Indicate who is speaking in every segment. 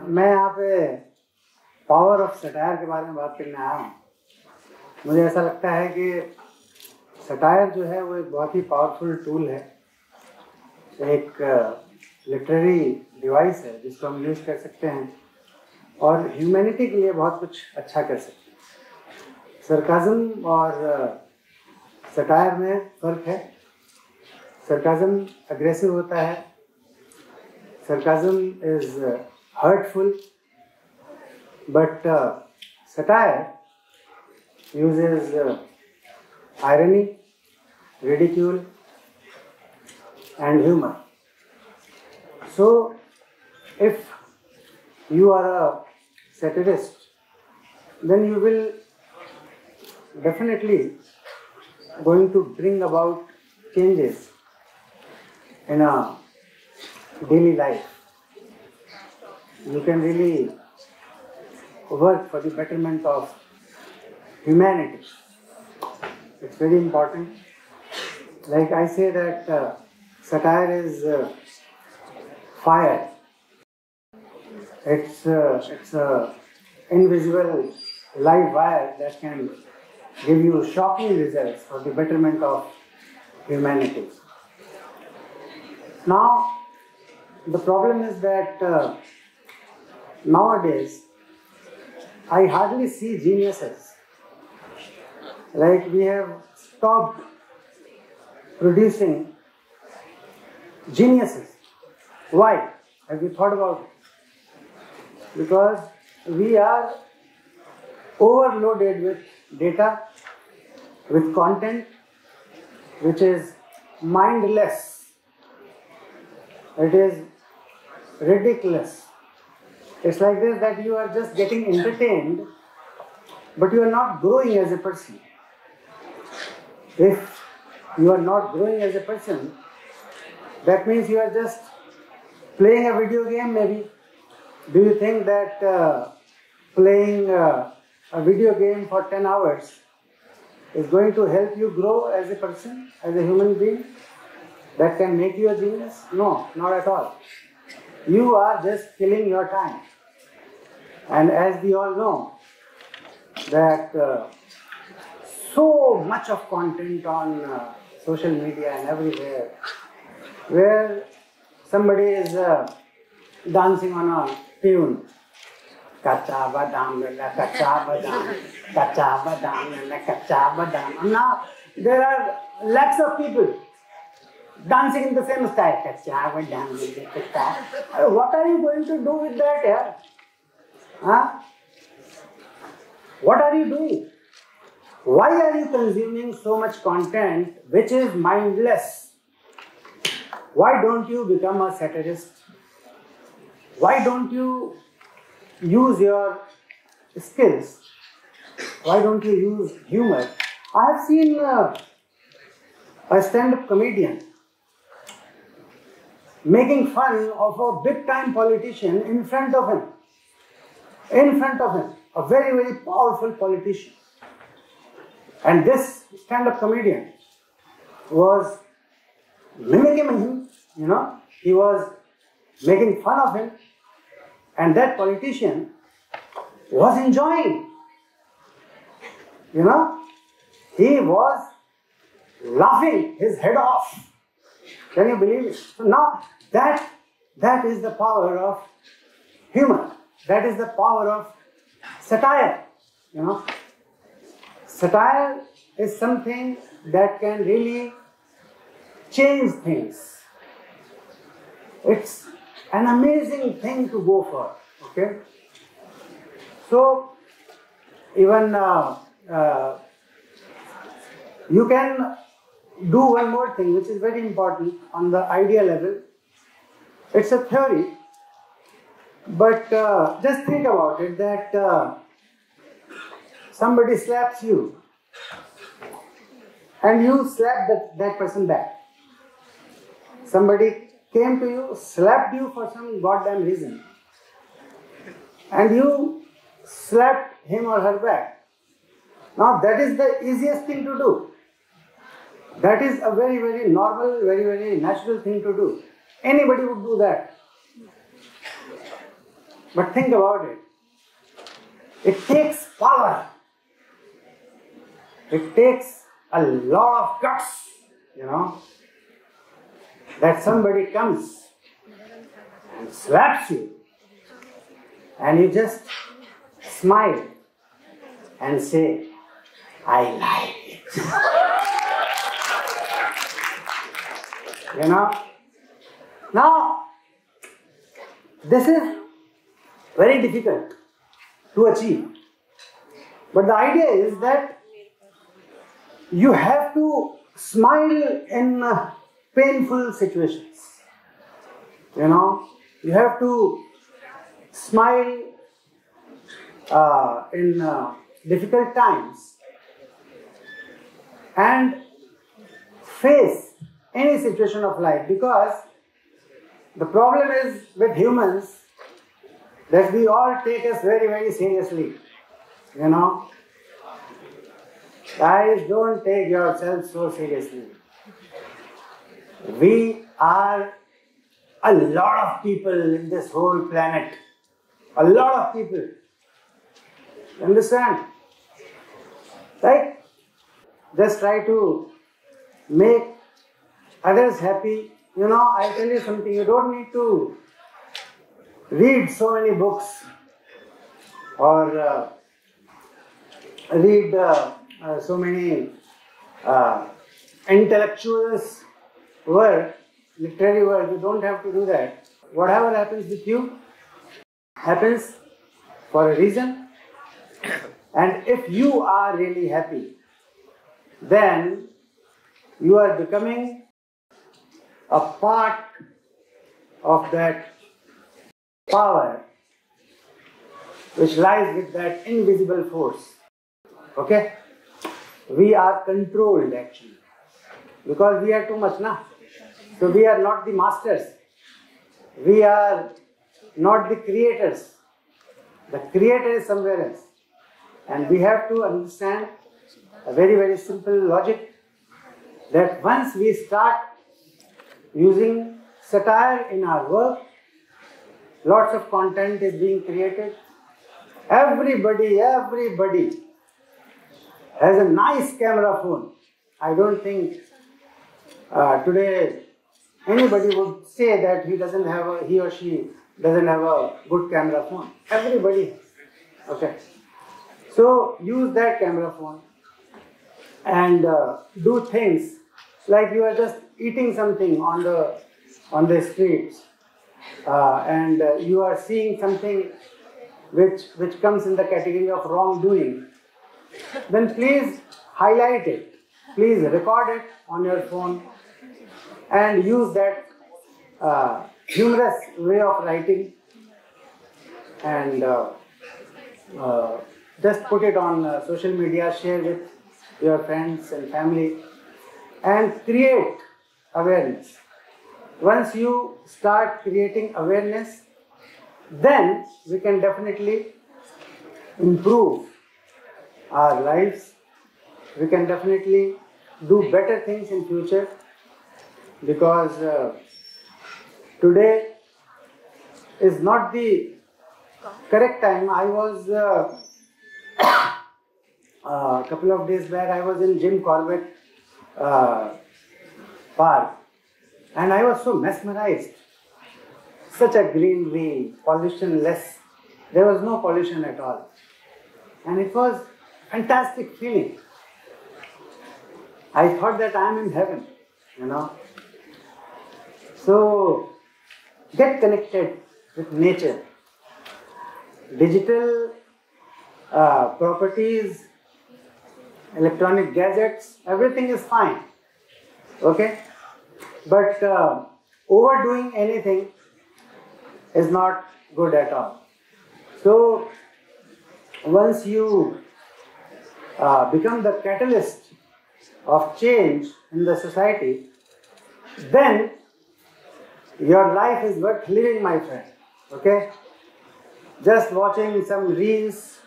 Speaker 1: मैं यहाँ पे पावर ऑफ सटायर के बारे में बात करने आया हूँ। मुझे ऐसा लगता है कि सटायर जो है वो एक बहुत ही पावरफुल टूल है, एक लिटरेरी डिवाइस है जिसको हम यूज़ कर सकते हैं और ह्यूमैनिटी के लिए बहुत कुछ अच्छा कर सकते हैं। सरकाज़म और सटायर में फ़र्क है। सरकाज़म अग्रेसिव होता है, sarcasm is hurtful, but satire uses irony, ridicule, and humor. So, if you are a satirist, then you will definitely going to bring about changes in a daily life. You can really work for the betterment of humanity. It's very important. Like I say that satire is fire. It's a invisible live wire that can give you shocking results for the betterment of humanity. Now, the problem is that nowadays, I hardly see geniuses. Like we have stopped producing geniuses. Why? Have you thought about it? Because we are overloaded with data, with content, which is mindless. It is ridiculous. It's like this, that you are just getting entertained, but you are not growing as a person. If you are not growing as a person, that means you are just playing a video game maybe. Do you think that playing a video game for 10 hours is going to help you grow as a person, as a human being? That can make you a genius? No, not at all. You are just killing your time. And as we all know, that so much of content on social media and everywhere, where somebody is dancing on a tune. Kacha badam, kacha badam, kacha badam, kacha badam. And now there are lakhs of people dancing in the same style. Kacha badam, kacha. What are you going to do with that, yeah? Huh? What are you doing? Why are you consuming so much content which is mindless? Why don't you become a satirist? Why don't you use your skills? Why don't you use humor? I have seen a stand-up comedian making fun of a big-time politician in front of him. A very, very powerful politician. And this stand-up comedian was mimicking him, he was making fun of him, and that politician was enjoying, he was laughing his head off. Can you believe it? So now that is the power of humor. That is the power of satire, Satire is something that can really change things. It's an amazing thing to go for, okay? So, even you can do one more thing which is very important on the idea level. It's a theory. But just think about it, that somebody slaps you and you slap that person back. Somebody came to you, slapped you for some goddamn reason, and you slapped him or her back. Now that is the easiest thing to do. That is a very, very normal, very, very natural thing to do. Anybody would do that. But think about it. It takes power. It takes a lot of guts, that somebody comes and slaps you and you just smile and say, I like it. Now, this is very difficult to achieve. But the idea is that you have to smile in painful situations. You have to smile in difficult times and face any situation of life, because the problem is with humans that we all take us very, very seriously. Guys, don't take yourself so seriously. We are a lot of people in this whole planet. A lot of people. Understand? Right? Just try to make others happy. I'll tell you something. You don't need to read so many books or read so many intellectuals' work, literary work. You don't have to do that. Whatever happens with you happens for a reason. And if you are really happy, then you are becoming a part of that power which lies with that invisible force. Okay? We are controlled actually, because we are too much now. So we are not the masters. We are not the creators. The creator is somewhere else. And we have to understand a very, very simple logic, that once we start using satire in our work, lots of content is being created. Everybody has a nice camera phone. I don't think today anybody would say that he or she doesn't have a good camera phone. Everybody has. Okay. So use that camera phone and do things like you are just eating something on the streets and you are seeing something which comes in the category of wrongdoing. Then please highlight it. Please record it on your phone and use that humorous way of writing and just put it on social media, share with your friends and family and create awareness. Once you start creating awareness, then we can definitely improve our lives. We can definitely do better things in future, because today is not the correct time. I was a couple of days back, I was in Jim Corbett Park and I was so mesmerized. Such a greenery, pollution-less. There was no pollution at all. And it was fantastic feeling. I thought that I am in heaven, So, get connected with nature. Digital properties, electronic gadgets, everything is fine. Okay? But overdoing anything is not good at all. So, once you become the catalyst of change in the society, then your life is worth living, my friend. Okay? Just watching some reels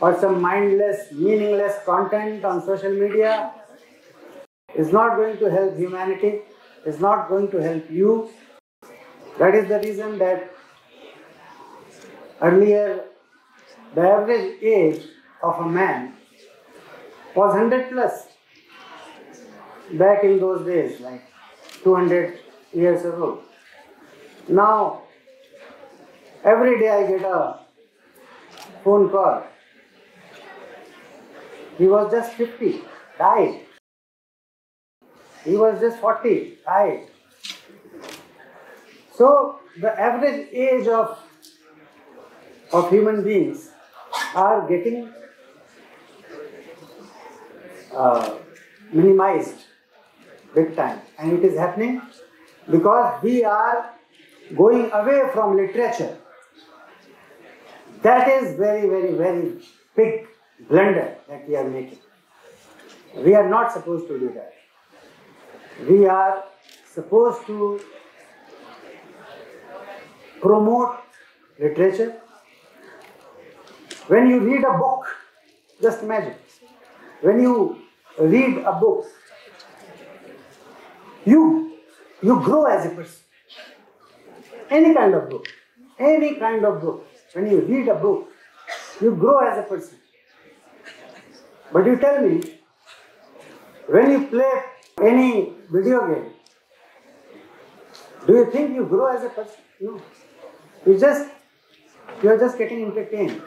Speaker 1: or some mindless, meaningless content on social media is not going to help humanity, is not going to help you. That is the reason that Earlier, the average age of a man was 100 plus. Back in those days, like 200 years ago. Now, every day I get a phone call. He was just 50, died. He was just 40, died. So, the average age of human beings are getting minimized big time. And it is happening because we are going away from literature. That is very, very, very big blunder that we are making. We are not supposed to do that. We are supposed to promote literature. When you read a book, just imagine, when you read a book, you grow as a person. Any kind of book. When you read a book, you grow as a person. But you tell me, when you play any video game, do you think you grow as a person? No. You are just getting entertained.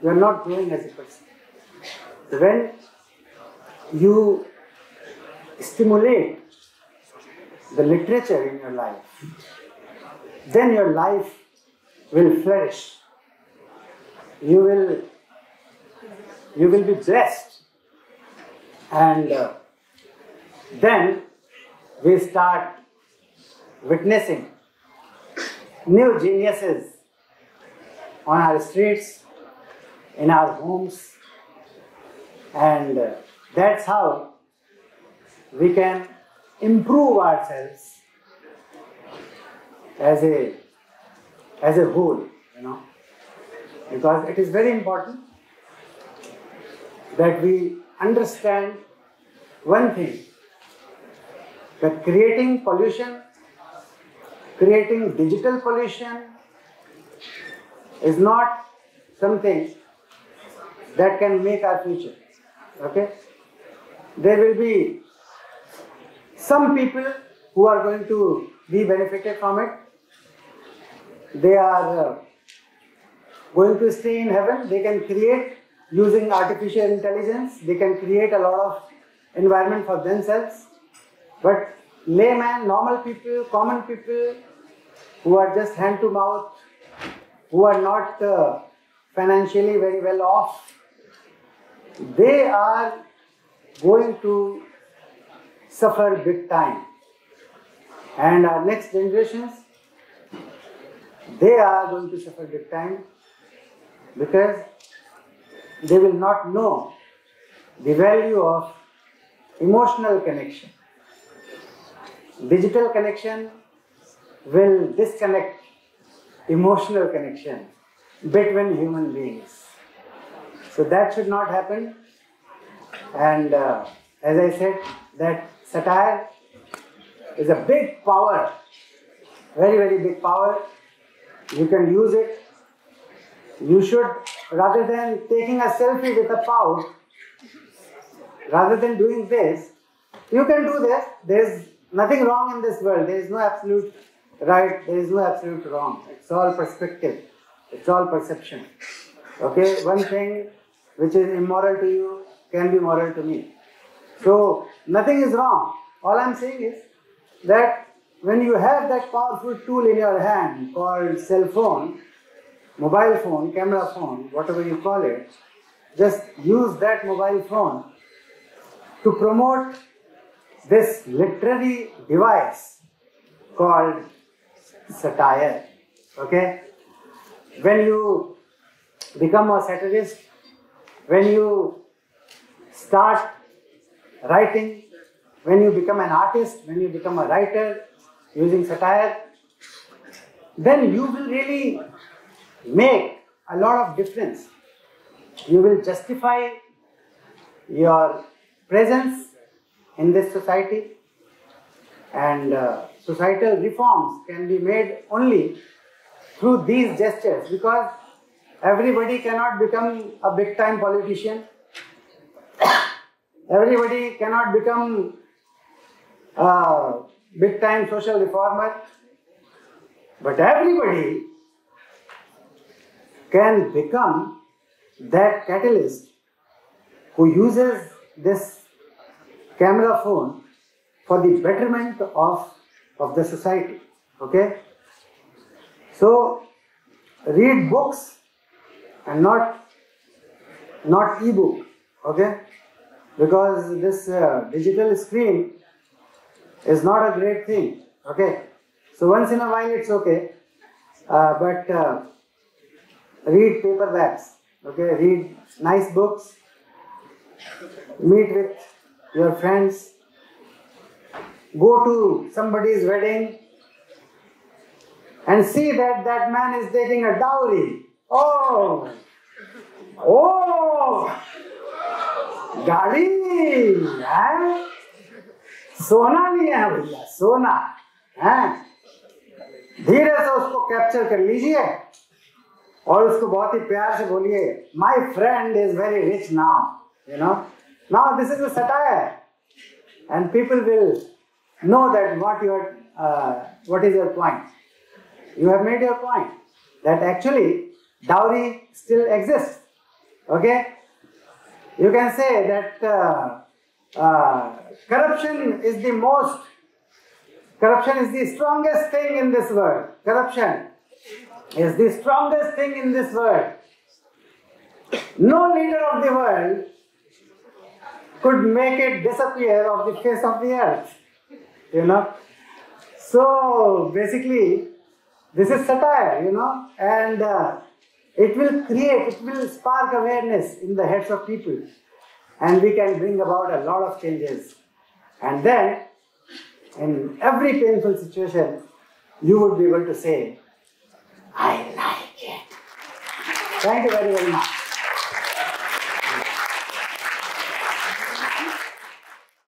Speaker 1: You are not growing as a person. When you stimulate the literature in your life, then your life will flourish. You will be blessed. And then we start witnessing new geniuses on our streets, in our homes, and that's how we can improve ourselves as a whole, because it is very important that we understand one thing, that creating pollution, creating digital pollution is not something that can make our future. Okay? There will be some people who are going to be benefited from it. They are going to stay in heaven. They can create, using artificial intelligence, they can create a lot of environment for themselves. But layman, normal people, common people who are just hand to mouth, who are not financially very well off, they are going to suffer big time. And our next generations, they are going to suffer big time because they will not know the value of emotional connection. Digital connection will disconnect emotional connection between human beings. So that should not happen. And as I said, that satire is a big power, very, very big power. You can use it. You should, rather than taking a selfie with a pout, rather than doing this, you can do this. There is nothing wrong in this world. There is no absolute right, there is no absolute wrong. It's all perspective. It's all perception. Okay, one thing which is immoral to you can be moral to me. So, nothing is wrong. All I'm saying is that when you have that powerful tool in your hand called cell phone, mobile phone, camera phone, whatever you call it, just use that mobile phone to promote this literary device called satire. Okay? When you become a satirist, when you start writing, when you become an artist, when you become a writer using satire, then you will really make a lot of difference. You will justify your presence in this society, and societal reforms can be made only through these gestures, because everybody cannot become a big time politician. Everybody cannot become a big time social reformer. But everybody can become that catalyst who uses this camera phone for the betterment of the society. Okay? So, read books and not e-book. Okay? Because this digital screen is not a great thing. Okay? So once in a while it's okay, but read paperbacks. Okay? Read nice books. Meet with your friends. Go to somebody's wedding and see that that man is taking a dowry. Oh! गाड़ी है, सोना लिया है भैया, सोना है। धीरे से उसको कैप्चर कर लीजिए और उसको बहुत ही प्यार से बोलिए, My friend is very rich now, you know. Now this is a satire, and people will know that what is your point. You have made your point that actually dowry still exists. Okay. You can say that corruption is the strongest thing in this world. Corruption is the strongest thing in this world. No leader of the world could make it disappear off the face of the earth. You know. So basically, this is satire, you know, and it will spark awareness in the heads of people, and we can bring about a lot of changes. And then, in every painful situation, you would be able to say, I like it. Thank you very, very much.